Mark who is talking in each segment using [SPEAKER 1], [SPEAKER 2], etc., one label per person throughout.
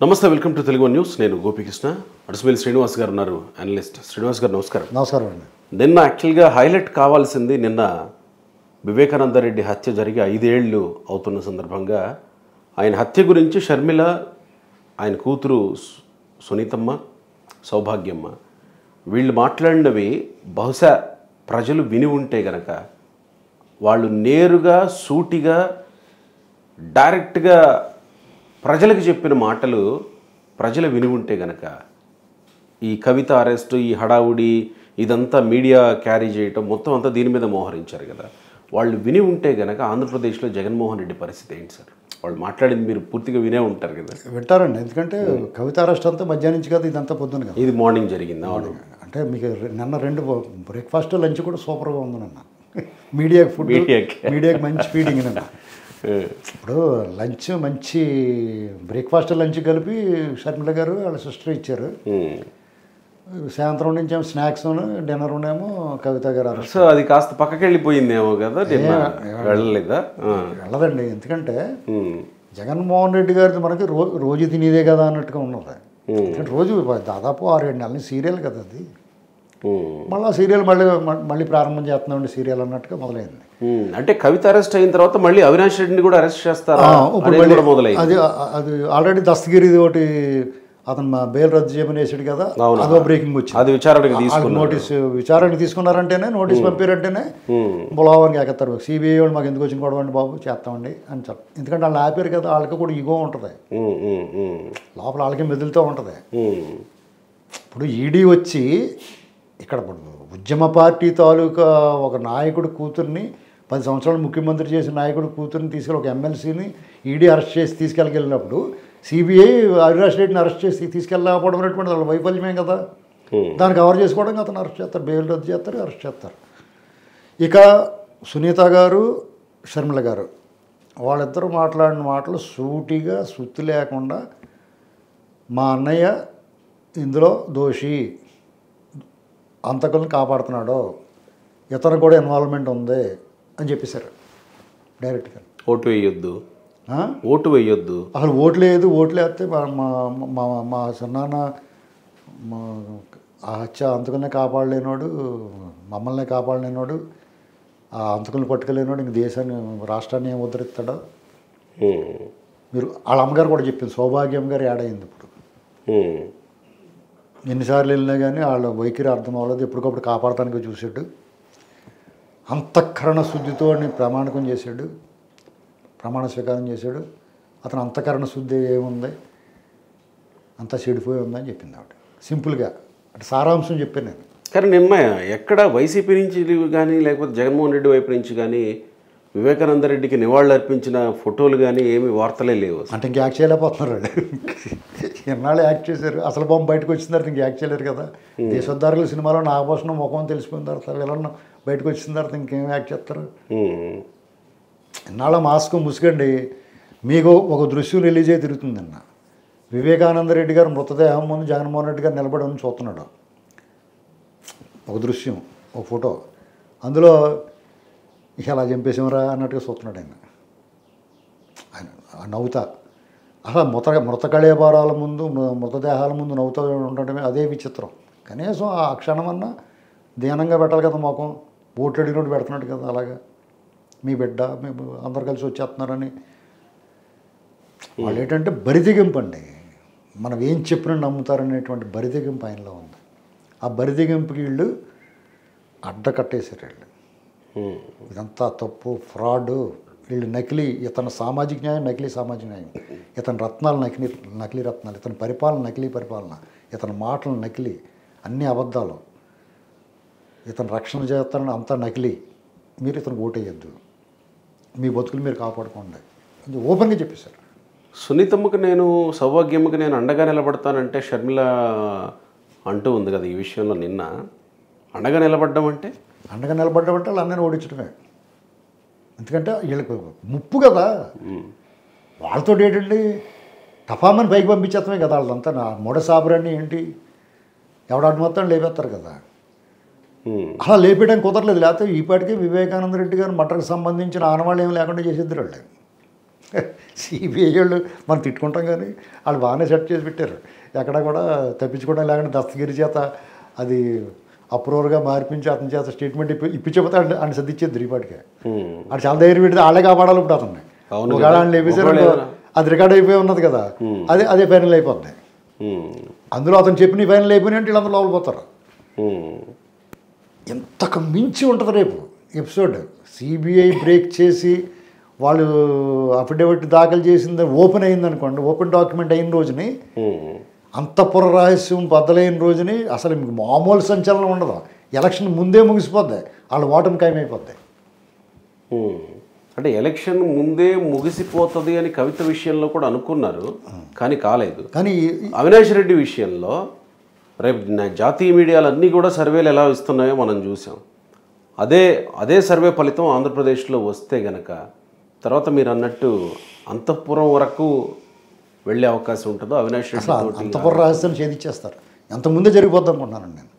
[SPEAKER 1] నమస్తే, welcome to Telugu news. నేను గోపికృష్ణ. అడుసువేలి శ్రీనివాస్ గారు ఉన్నారు, అనలిస్ట్. శ్రీనివాస్ గారు నమస్కారం.
[SPEAKER 2] నమస్కారం అండి.
[SPEAKER 1] నిన్న యాక్చువల్గా హైలైట్ కావాల్సింది, నిన్న వివేకానంద రెడ్డి హత్య జరిగి 5 ఏళ్ళు అవుతున్న సందర్భంగా ఆయన హత్య గురించి షర్మిల, ఆయన కూతురు సునీతమ్మ, సౌభాగ్యమ్మ వీళ్ళు మాట్లాడినవి బహుశా ప్రజలు విని ఉంటే గనక, వాళ్ళు నేరుగా సూటిగా డైరెక్ట్గా ప్రజలకు చెప్పిన మాటలు ప్రజలు విని ఉంటే గనక, ఈ కవిత అరెస్టు, ఈ హడావుడి ఇదంతా మీడియా క్యారీ చేయటం మొత్తం అంతా దీని మీద మోహరించారు కదా, వాళ్ళు విని ఉంటే గనక ఆంధ్రప్రదేశ్లో జగన్మోహన్ రెడ్డి పరిస్థితి ఏంటి సార్? వాళ్ళు మాట్లాడింది మీరు పూర్తిగా వినే ఉంటారు కదా.
[SPEAKER 2] వింటారండి, ఎందుకంటే కవిత అరెస్ట్ అంతా మధ్యాహ్నం నుంచి కదా, ఇదంతా పొద్దున కదా.
[SPEAKER 1] ఇది మార్నింగ్ జరిగింది. అవును,
[SPEAKER 2] అంటే మీకు నిన్న 2 బ్రేక్ఫాస్ట్ లంచ్ కూడా సూపర్గా ఉంది నిన్న. మీడియాకి ఫుడ్, మీడియాకి మంచి ఫీడింగ్ నిన్న. ఇప్పుడు లంచ్ మంచి బ్రేక్ఫాస్ట్ లంచ్ కలిపి షర్మిల గారు వాళ్ళ సిస్టర్ ఇచ్చారు. సాయంత్రం నుంచి ఏమో స్నాక్స్, డిన్నర్ ఏమో కవిత గారు అరెస్ట్.
[SPEAKER 1] సో అది కాస్త పక్కకి వెళ్ళిపోయిందేమో కదా, వెళ్ళలేదా?
[SPEAKER 2] వెళ్ళదండి, ఎందుకంటే జగన్మోహన్ రెడ్డి గారిది మనకి రోజు తినేదే కదా అన్నట్టుగా ఉన్నది. ఎందుకంటే రోజు దాదాపు 6-7 నెలల సీరియల్ కదా అది. మళ్ళీ సీరియల్ మళ్ళీ ప్రారంభం చేస్తున్నామండి సీరియల్ అన్నట్టుగా మొదలైంది.
[SPEAKER 1] అంటే కవిత అరెస్ట్ అయిన తర్వాత మళ్ళీ అవినాష్ రెడ్డిని కూడా అరెస్ట్ చేస్తారా?
[SPEAKER 2] అది ఆల్రెడీ దస్తగిరి ఒకటి అతను బెయిల్ రద్దు చేయమని వేసాడు కదా, అదో బ్రేకింగ్ వచ్చింది.
[SPEAKER 1] అది
[SPEAKER 2] విచారణకు తీసుకున్నారంటేనే, నోటీస్ పంపారంటేనే బులావానికి ఎక్కతారు. సిబిఐ వాళ్ళు మాకు ఎందుకు వచ్చిన గొడవండి బాబు, చేస్తామండి అని చెప్పి. ఎందుకంటే వాళ్ళు ఆపారు కదా, వాళ్ళకి కూడా ఈగో ఉంటుంది లోపల, వాళ్ళకి మెదులుతూ ఉంటుంది. ఇప్పుడు ఈడీ వచ్చి ఇక్కడ ఉద్యమ పార్టీ తాలూకా ఒక నాయకుడు కూతుర్ని, 10 సంవత్సరాలు ముఖ్యమంత్రి చేసిన నాయకుడు కూతుర్ని తీసుకెళ్ళి, ఒక ఎమ్మెల్సీని ఈడీ అరెస్ట్ చేసి తీసుకెళ్ళినప్పుడు సిబిఐ అవినాష్ రెడ్డిని అరెస్ట్ చేసి తీసుకెళ్ళకపోవడం అనేటువంటి వాళ్ళ వైఫల్యమే కదా. దాన్ని కవర్ చేసుకోవడానికి అతను అరెస్ట్ చేస్తారు, బెయిల్ రద్దు చేస్తారు, అరెస్ట్ చేస్తారు. ఇక సునీత గారు, షర్మిల గారు వాళ్ళిద్దరూ మాట్లాడిన మాటలు సూటిగా, సుత్తి లేకుండా, మా అన్నయ్య ఇందులో దోషి, అంతకులను కాపాడుతున్నాడు, ఇతను కూడా ఇన్వాల్వ్మెంట్ ఉంది అని చెప్పేశారు డైరెక్ట్గా.
[SPEAKER 1] ఓటు వేయొద్దు, ఓటు వేయొద్దు,
[SPEAKER 2] అసలు ఓట్లు లేదు, ఓట్లు వేస్తే మా చిన్నాన్న ఆ హత్య అంతకులనే కాపాడలేనోడు, మమ్మల్ని కాపాడలేనోడు, ఆ అంతకులను పట్టుకోలేనోడు ఇంక దేశాన్ని, రాష్ట్రాన్ని ఏం ఉద్ధరిస్తాడో. మీరు వాళ్ళ అమ్మగారు కూడా చెప్పింది, సౌభాగ్యం గారు యాడ్ అయింది. ఇప్పుడు ఎన్నిసార్లు వెళ్ళినా కానీ వాళ్ళ వైఖరి అర్థం అవ్వలేదు, ఎప్పటికప్పుడు కాపాడటానికి చూసాడు. అంతఃకరణ శుద్ధితో ప్రమాణకం చేశాడు, ప్రమాణ స్వీకారం చేశాడు. అతను అంతఃకరణ శుద్ధి ఏముంది, అంతా చెడిపోయి ఉందని చెప్పింది ఆవిడ సింపుల్గా. అంటే సారాంశం చెప్పాను నేను.
[SPEAKER 1] కానీ నిన్న ఎక్కడ వైసీపీ నుంచి కానీ, లేకపోతే జగన్మోహన్ రెడ్డి వైపు నుంచి కానీ వివేకానంద రెడ్డికి నివాళులు అర్పించిన ఫోటోలు కానీ ఏమి వార్తలే లేవు.
[SPEAKER 2] అంటే ఇంక యాక్ట్ చేయలేకపోతున్నారు వాళ్ళు. ఎన్నాళ్ళు యాక్ట్ చేశారు, అసలు బొమ్మ బయటకు వచ్చిన తర్వాత ఇంక యాక్ట్ చేయలేరు కదా. దేశోద్ధారకుల సినిమాలో నాగభూషణం ముఖం తెలిసిపోయిన తర్వాత వీళ్ళన్న బయటకు వచ్చిన తర్వాత ఇంకేం యాక్ట్ చేస్తారు. ఎన్నాళ్ళ మాస్క్ ముసుగండి. మీకు ఒక దృశ్యం రిలీజ్ అయ్యి తిరుగుతుందన్న, వివేకానంద రెడ్డి గారు మృతదేహం ముందు జగన్మోహన్ రెడ్డి గారు నిలబడి అని చూస్తున్నాడు. ఒక దృశ్యం, ఒక ఫోటో, అందులో ఇక అలా చంపేసామరా అన్నట్టుగా చూస్తున్నాడు ఆయన. నవ్వుతా అసలు మృత కళేబారాల ముందు, మృతదేహాల ముందు నవ్వుతూ ఉండటమే అదే విచిత్రం. కనీసం ఆ క్షణమన్నా దీనంగా పెట్టాలి కదా మొఖం. ఓట్లు అడిగినట్టు పెడుతున్నాడు కదా, అలాగా మీ బిడ్డ మీ అందరు కలిసి వచ్చేస్తున్నారని. వాళ్ళు ఏంటంటే బరితెగింపు అండి, మనం ఏం చెప్పినా నమ్ముతారనేటువంటి బరితెగింపు ఆయనలో ఉంది. ఆ బరితెగింపుకి వీళ్ళు అడ్డకట్టేశారు. వీళ్ళు ఇదంతా తప్పు, ఫ్రాడ్, వీళ్ళు నకిలీ, ఇతను సామాజిక న్యాయం, నకిలీ సామాజిక న్యాయం, ఇతని రత్నాలు నకిలీ రత్నాలు, ఇతని పరిపాలన నకిలీ పరిపాలన, ఇతని మాటలు నకిలీ, అన్ని అబద్ధాలు, ఇతను రక్షణ చేస్తానని అంతా నకిలీ, మీరు ఇతను ఓటేయద్దు, మీ బతుకులు మీరు కాపాడుకోండి అని ఓపెన్గా చెప్పేశారు.
[SPEAKER 1] సునీతమ్మకు నేను, సౌభాగ్యమ్మకు నేను అండగా నిలబడతానంటే షర్మిల అంటూ ఉంది కదా ఈ విషయంలో. నిన్న అండగా నిలబడ్డం అంటే
[SPEAKER 2] వాళ్ళు అందరినీ ఓడించడమే. ఎందుకంటే వీళ్ళకి ముప్పు కదా, వాళ్ళతో ఏంటండి టఫామని పైకి పంపించేస్తామే కదా. వాళ్ళంతా మొడ సాబరాన్ని ఏంటి ఎవడాడు మొత్తం లేపేస్తారు కదా. అలా లేపేయడానికి కుదరలేదు. లేకపోతే ఈపాటికే వివేకానంద రెడ్డి గారు మటర్కి సంబంధించిన ఆనవాళ్ళు ఏమి లేకుండా చేసేద్దరు వాళ్ళు. సిబిఐ వాళ్ళు మనం తిట్టుకుంటాం కానీ వాళ్ళు బాగానే సెట్ చేసి పెట్టారు. ఎక్కడ కూడా తప్పించుకోవడం లేకుండా దస్తగిరి చేత అది అప్రూవర్గా మార్పించి అతని చేత స్టేట్మెంట్ ఇప్పించకపోతే ఆయన సర్దిచ్చేది రిపాటికే. అది చాలా ధైర్యం పెడితే వాళ్ళే కాపాడాలి ఇప్పుడు అతన్ని. ఒకవేళ ఆయన లేపేసారు అది రికార్డ్ అయిపోయి ఉన్నది కదా, అదే ఫైనల్ అయిపోద్ది. అందులో అతను చెప్పిన ఫైనల్ అయిపోయినాయి అంటే వీళ్ళందరూ లోపల పోతారు. ఎంతకు మించి ఉంటుంది రేపు ఎపిసోడ్. సిబిఐ బ్రేక్ చేసి వాళ్ళు అఫిడవిట్ దాఖలు చేసింది ఓపెన్ అయిందనుకోండి, ఓపెన్ డాక్యుమెంట్ అయిన రోజుని, అంతఃపుర రహస్యం బద్దలైన రోజుని అసలు మీకు మామూలు సంచలనం ఉండదు. ఎలక్షన్ ముందే ముగిసిపోద్ది, వాళ్ళు ఓటమి ఖాయమైపోద్ది.
[SPEAKER 1] అంటే ఎలక్షన్ ముందే ముగిసిపోతుంది అని కవిత విషయంలో కూడా అనుకున్నారు, కానీ కాలేదు.
[SPEAKER 2] కానీ
[SPEAKER 1] అవినాష్ రెడ్డి విషయంలో రేపు జాతీయ మీడియాలు అన్నీ కూడా సర్వేలు ఎలా ఇస్తున్నాయో మనం చూసాం. అదే సర్వే ఫలితం ఆంధ్రప్రదేశ్లో వస్తే గనక తర్వాత మీరు అన్నట్టు అంతఃపురం వరకు వెళ్ళే అవకాశం ఉంటుందో అవినాష్ రెడ్డి
[SPEAKER 2] అంతఃపుర రహస్యాన్ని ఛేదిచ్చేస్తారు. ఎంత ముందే జరిగిపోద్ది అనుకుంటున్నాను నేను.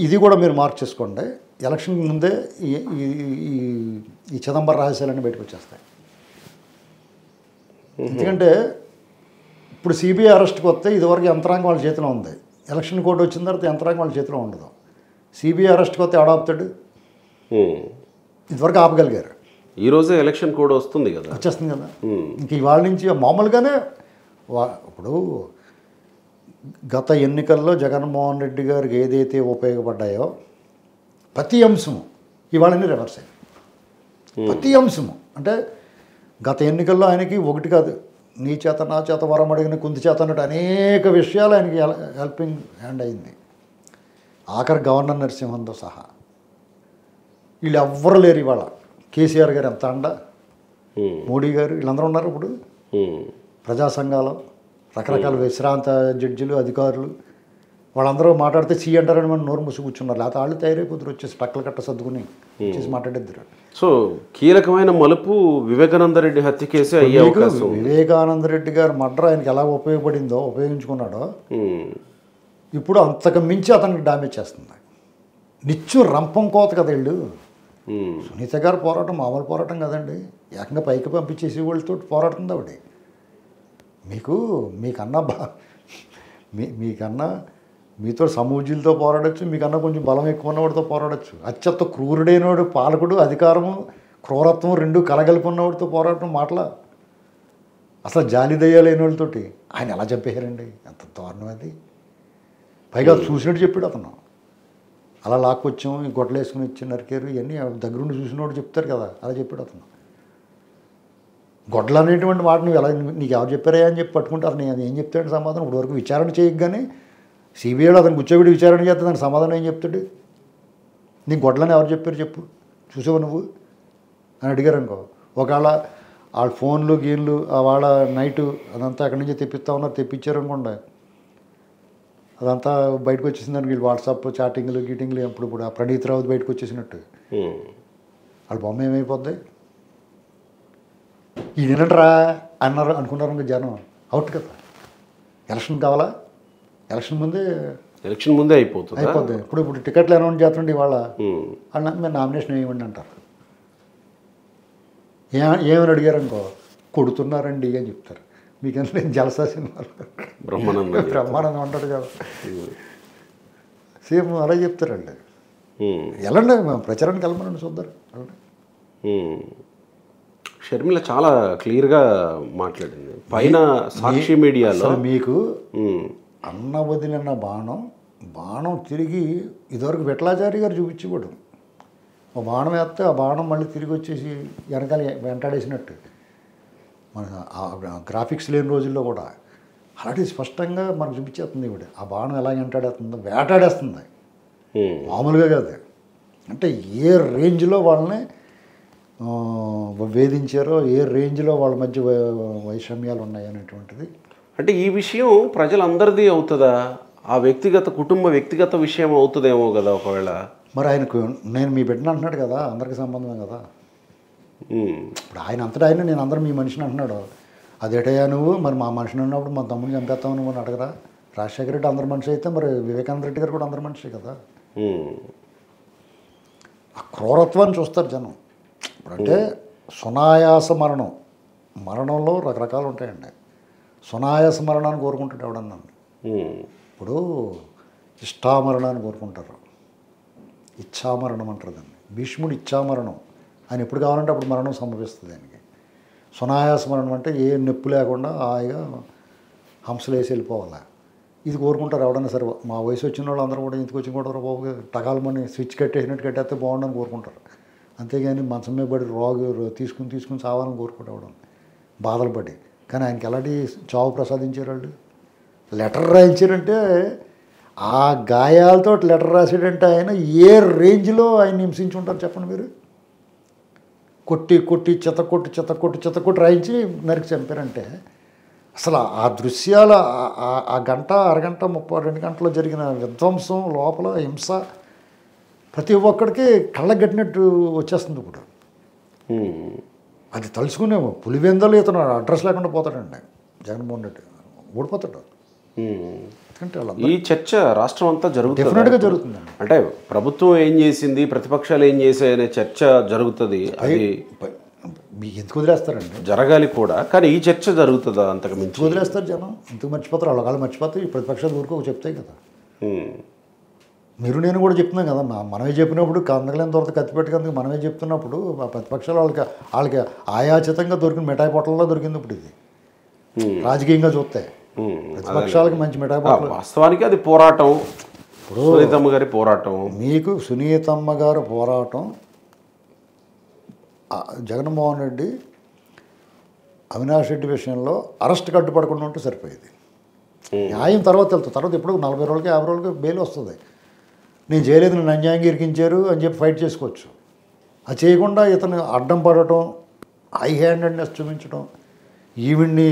[SPEAKER 2] ఇది కూడా మీరు మార్క్ చేసుకోండి, ఎలక్షన్ ముందే ఈ చిదంబర రహస్యాలన్నీ బయటకు వచ్చేస్తాయి. ఎందుకంటే ఇప్పుడు సిబిఐ అరెస్ట్కి వస్తే ఇదివరకు యంత్రాంగం వాళ్ళ చేతిలో ఉంది, ఎలక్షన్ కోడ్ వచ్చిన తర్వాత యంత్రాంగం వాళ్ళ చేతిలో ఉండదు. సిబిఐ అరెస్ట్కి వస్తే ఆడాపుతాడు, ఇదివరకు ఆపగలిగారు.
[SPEAKER 1] ఈరోజే ఎలక్షన్ కోడ్ వస్తుంది కదా,
[SPEAKER 2] వచ్చేస్తుంది కదా. ఇంక ఇవాళ నుంచి మామూలుగానే ఇప్పుడు గత ఎన్నికల్లో జగన్మోహన్ రెడ్డి గారికి ఏదైతే ఉపయోగపడ్డాయో ప్రతి అంశము ఇవాళని రివర్స్ అయ్యింది. ప్రతి అంశము అంటే గత ఎన్నికల్లో ఆయనకి ఒకటి కాదు, నీ చేత నా చేత వరం అడిగిన కుంది చేత అన్నట్టు అనేక విషయాలు ఆయనకి హెల్పింగ్ హ్యాండ్ అయింది. ఆఖరి గవర్నర్ నరసింహన్తో సహా వీళ్ళు ఎవ్వరు లేరు ఇవాళ. కేసీఆర్ గారు ఎంత అండ, మోడీ గారు వీళ్ళందరూ ఉన్నారు. ఇప్పుడు ప్రజా సంఘాలు, రకరకాల విశ్రాంత జడ్జిలు, అధికారులు వాళ్ళందరూ మాట్లాడితే సీ అంటారని మనం నోరు మూసి కూర్చున్నారు. లేకపోతే వాళ్ళు తయారైపోతారు, వచ్చేసి టక్కలు కట్ట సర్దుకుని వచ్చేసి మాట్లాడేద్దరు.
[SPEAKER 1] సో కీలకమైన మలుపు వివేకానంద రెడ్డి హత్య కేసు అయ్యే అవకాశం.
[SPEAKER 2] వివేకానంద రెడ్డి గారు మర్డర్ ఆయనకి ఎలా ఉపయోగపడిందో, ఉపయోగించుకున్నాడో, ఇప్పుడు అంతకు మించి అతనికి డామేజ్ చేస్తుంది. నిత్యం రంపం కోత కదా వీళ్ళు. సునీత గారు పోరాటం మామూలు పోరాటం కదండి, ఏకంగా పైకి పంపించేసి వాళ్ళతో పోరాడుతుంది ఆవిడ. మీకన్నా మీతో సమూజీలతో పోరాడచ్చు, మీకన్నా కొంచెం బలం ఎక్కువ ఉన్నవాడితో పోరాడచ్చు. అత్యంత క్రూరుడైనవాడు, పాలకుడు, అధికారము, క్రూరత్వం రెండు కలగలిపి ఉన్నవాడితో పోరాటం మాటల. అసలు జాలి దయ్యాలైన వాళ్ళతోటి ఆయన ఎలా చంపేశారండి, ఎంత దారుణం అది. పైగా చూసినట్టు చెప్పాడు అతను. అలా లాక్కొచ్చాం, ఈ గొడ్డలు వేసుకుని ఇచ్చి నరికారు, ఇవన్నీ దగ్గరుండి చూసినోడు చెప్తారు కదా, అలా చెప్పాడు అతను. గొడ్డలు అనేటువంటి మాట నువ్వు ఎలా, నీకు ఎవరు చెప్పారా అని చెప్పి పట్టుకుంటారు. నేను ఏం చెప్తాడు సమాధానం? ఇప్పుడు వరకు విచారణ చేయగానే సిబిఐలో అతను కూర్చోబెట్టి విచారణ చేస్తే దానికి సమాధానం ఏం చెప్తాడు? నీకు గొడ్డలని ఎవరు చెప్పారు చెప్పు, చూసావు నువ్వు అని అడిగారు అనుకో. ఒకవేళ వాళ్ళ ఫోన్లు గీన్లు వాళ్ళ నైటు అదంతా ఎక్కడి నుంచి తెప్పిస్తా ఉన్నారు, తెప్పించారు అనుకోండి, అదంతా బయటకు వచ్చేసిందని వీళ్ళు వాట్సాప్ చాటింగ్లు గీటింగ్లు ఇప్పుడు ఆ ప్రణీత్ రావు బయటకు వచ్చేసినట్టు వాళ్ళ బొమ్మ ఏమైపోద్ది? ఈయనంటరా అన్నారు అనుకున్నారు ఇంకా జనం అవుట్ కదా. ఎలక్షన్ కావాలా, ఎలక్షన్ ముందే అయిపోద్ది. ఇప్పుడు టికెట్లు అనౌన్స్ చేస్తుండే ఇవాళ అన్న మీరు నామినేషన్ వేయమండి అంటారు. ఏమని అడిగారు అనుకో, కొడుతున్నారండి అని చెప్తారు. మీకెంత జలసా సినిమాలు బ్రహ్మానందం అంటాడు కదా, సేమ్ అలా చెప్తారండి. వెళ్ళండి ప్రచారానికి వెళ్ళమనండి చూద్దరు.
[SPEAKER 1] షర్మిల చాలా క్లియర్గా మాట్లాడింది పైన సాక్షి మీడియాలో.
[SPEAKER 2] మీకు అన్న వదిలిన బాణం తిరిగి ఇదివరకు విఠలాచారి గారు చూపించేవాడు. ఒక బాణం వేస్తే ఆ బాణం మళ్ళీ తిరిగి వచ్చేసి వెనకాల వెంటాడేసినట్టు. మన గ్రాఫిక్స్ లేని రోజుల్లో కూడా అలాంటి స్పష్టంగా మనకు చూపించేస్తుంది ఇవిడ. ఆ బాణం ఎలా వెంటాడేస్తుందో, వేటాడేస్తుంది మామూలుగా కాదు. అంటే ఏ రేంజ్లో వాళ్ళని వేధించారో, ఏ రేంజ్లో వాళ్ళ మధ్య వైషమ్యాలు ఉన్నాయి అనేటువంటిది.
[SPEAKER 1] అంటే ఈ విషయం ప్రజలందరిది అవుతుందా, ఆ వ్యక్తిగత విషయం అవుతుందేమో కదా ఒకవేళ.
[SPEAKER 2] మరి ఆయనకు నేను మీ బిడ్డను అంటున్నాడు కదా, అందరికీ సంబంధమే కదా. ఇప్పుడు ఆయన అంతటా ఆయన నేను అందరూ మీ మనిషిని అంటున్నాడు. అదేటయ్యా నువ్వు మరి మా మనిషిని ఉన్నప్పుడు మా తమ్ముడిని చంపేస్తావు నువ్వు అని అడగరా? రాజశేఖర రెడ్డి అందరి మనిషి అయితే మరి వివేకానంద రెడ్డి గారు కూడా అందరి మనిషి కదా. ఆ క్రూరత్వాన్ని చూస్తారు జనం. ఇప్పుడంటే సునాయాస మరణం మరణంలో రకరకాలు ఉంటాయండి. సునాయాస మరణాన్ని కోరుకుంటాడు ఎవడన్నా. ఇప్పుడు ఇష్టామరణాన్ని కోరుకుంటారు, ఇచ్ఛామరణం అంటారు దాన్ని. భీష్ముడు ఇచ్ఛామరణం, ఆయన ఎప్పుడు కావాలంటే అప్పుడు మరణం సంభవిస్తుంది ఆయనకి. సునాయాస మరణం అంటే ఏ నొప్పి లేకుండా హాయిగా హంసలేసి వెళ్ళిపోవాలి. ఇది కోరుకుంటారు ఎవడన్నా సరే. మా వయసు వచ్చిన వాళ్ళు అందరూ కూడా ఇంటికి వచ్చి కూడా బాబు టకాలమని స్విచ్ కట్టేసినట్టు కట్టేస్తే బాగుండని కోరుకుంటారు. అంతేగాని మంచం మీద పడి తీసుకుని చావాలని కోరుకుంటాడు బాధలు పడి. కానీ ఆయనకి ఎలాంటి చావు ప్రసాదించారు వాళ్ళు? లెటర్ రాయించారంటే ఆ గాయాలతో లెటర్ రాసాడంటే ఆయన ఏ రేంజ్లో ఆయన హింసించి ఉంటారు చెప్పండి మీరు. కొట్టి చెత్త రాయించి నరికి చంపారంటే అసలు ఆ దృశ్యాల ఆ గంట అరగంట 32 గంటలో జరిగిన విధ్వంసం, లోపల హింస ప్రతి ఒక్కడికి కళ్ళకు కట్టినట్టు వచ్చేస్తుంది. ఇప్పుడు అది తలుచుకునేమో పులివెందలు ఇతను అడ్రస్ లేకుండా పోతాడండి జగన్మోహన్ రెడ్డి, ఓడిపోతాడు. ఎందుకంటే
[SPEAKER 1] ఈ చర్చ రాష్ట్రం అంతా జరుగుతుంది,
[SPEAKER 2] డెఫినెట్గా జరుగుతుందండి.
[SPEAKER 1] అంటే ప్రభుత్వం ఏం చేసింది, ప్రతిపక్షాలు ఏం చేసాయి అనే చర్చ జరుగుతుంది. అది
[SPEAKER 2] ఎందుకు వదిలేస్తారండి?
[SPEAKER 1] జరగాలి కూడా, కానీ ఈ చర్చ జరుగుతుందా? అంతకు మించి
[SPEAKER 2] వదిలేస్తారు జనం. ఎందుకు మర్చిపోతారు? వాళ్ళు మర్చిపోతే ఈ ప్రతిపక్షాలు ఊరుకో చెప్తాయి కదా. మీరు నేను కూడా చెప్తున్నాం కదా, మనమే చెప్పినప్పుడు కందకలేని తర్వాత కత్తి పెట్టుకుందుకు మనమే చెప్తున్నప్పుడు ఆ ప్రతిపక్షాలు వాళ్ళకి ఆయాచితంగా దొరికిన మిఠాయి పొట్టల్లో దొరికింది. ఇప్పుడు ఇది రాజకీయంగా చూస్తే ప్రతిపక్షాలకి మంచి మిఠాయి పొట్టలు.
[SPEAKER 1] వాస్తవానికి అది పోరాటం, సునీతమ్మ గారి పోరాటం.
[SPEAKER 2] మీకు సునీతమ్మ గారి పోరాటం, జగన్మోహన్ రెడ్డి అవినాష్ రెడ్డి విషయంలో అరెస్ట్ కట్టుపడకుండా ఉంటే సరిపోయేది. న్యాయం తర్వాత వెళ్తుంది. తర్వాత ఎప్పుడు 40 రోజులకి 50 రోజులకి బెయిల్ వస్తుంది. నేను చేయలేదు, నన్ను అన్యాయంగా ఇరికించారు అని చెప్పి ఫైట్ చేసుకోవచ్చు. అది చేయకుండా ఇతను అడ్డం పడటం, హై హ్యాండెడ్నెస్ చూపించడం, ఈవిడ్ని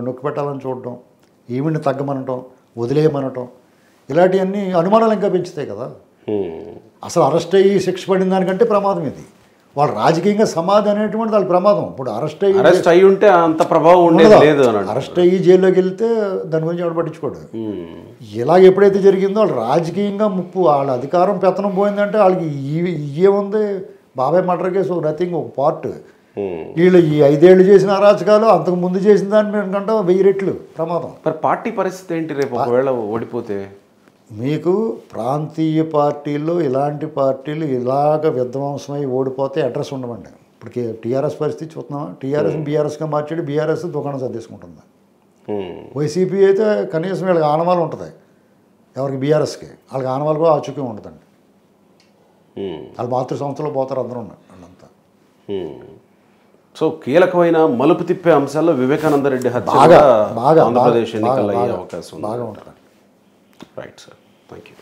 [SPEAKER 2] నొక్కి పెట్టాలని చూడటం, ఈవిడ్ని తగ్గమనటం, వదిలేయమనటం, ఇలాంటివన్నీ అనుమానాలు ఇంకా పెంచుతాయి కదా. అసలు అరెస్ట్ అయ్యి శిక్ష పడిన దానికంటే ప్రమాదం ఇది. వాళ్ళు రాజకీయంగా సమాధి అనేటువంటి వాళ్ళ ప్రమాదం. ఇప్పుడు అరెస్ట్
[SPEAKER 1] అయ్యి ఉంటే అంత ప్రభావం ఉండేది లేదు.
[SPEAKER 2] అరెస్ట్ అయ్యి జైల్లోకి వెళ్తే దాని గురించి ఎవరు పట్టించుకోడు. ఇలాగ ఎప్పుడైతే జరిగిందో వాళ్ళు రాజకీయంగా ముప్పు, వాళ్ళ అధికారం పెత్తనం పోయిందంటే వాళ్ళకి ఇయ్యేముంది. బాబాయ్ మర్డర్ కేసు నథింగ్, ఒక పార్ట్. వీళ్ళు ఈ 5 ఏళ్ళు చేసిన అరాచకాలు అంతకు ముందు చేసిన దాని కంటే 1000 రెట్లు ప్రమాదం.
[SPEAKER 1] మరి పార్టీ పరిస్థితి ఏంటి రేపు ఒకవేళ ఓడిపోతే? మీకు
[SPEAKER 2] ప్రాంతీయ పార్టీల్లో ఇలాంటి పార్టీలు ఇలాగ విధ్వంసమై ఓడిపోతే అడ్రస్ ఉండమండి. ఇప్పుడు టీఆర్ఎస్ పరిస్థితి చూస్తున్నాం. టీఆర్ఎస్ బీఆర్ఎస్గా మార్చాడు, బీఆర్ఎస్ దుకాణం సర్దేసుకుంటుంది. వైసీపీ అయితే కనీసం వీళ్ళకి ఆనవాళ్ళు ఉంటుంది. ఎవరికి? బీఆర్ఎస్కి. వాళ్ళకి ఆనవాళ్ళు కూడా ఆచూక్యం ఉంటుందండి. వాళ్ళు మాతృ సంస్థలో పోతారు అందరూ వాళ్ళంతా.
[SPEAKER 1] సో కీలకమైన మలుపు తిప్పే అంశాల్లో వివేకానంద రెడ్డి హత్య ఆంధ్రప్రదేశ్ ఎన్నికల్లో అయ్యే అవకాశం
[SPEAKER 2] బాగా ఉంటుంది.
[SPEAKER 1] Right sir, thank you.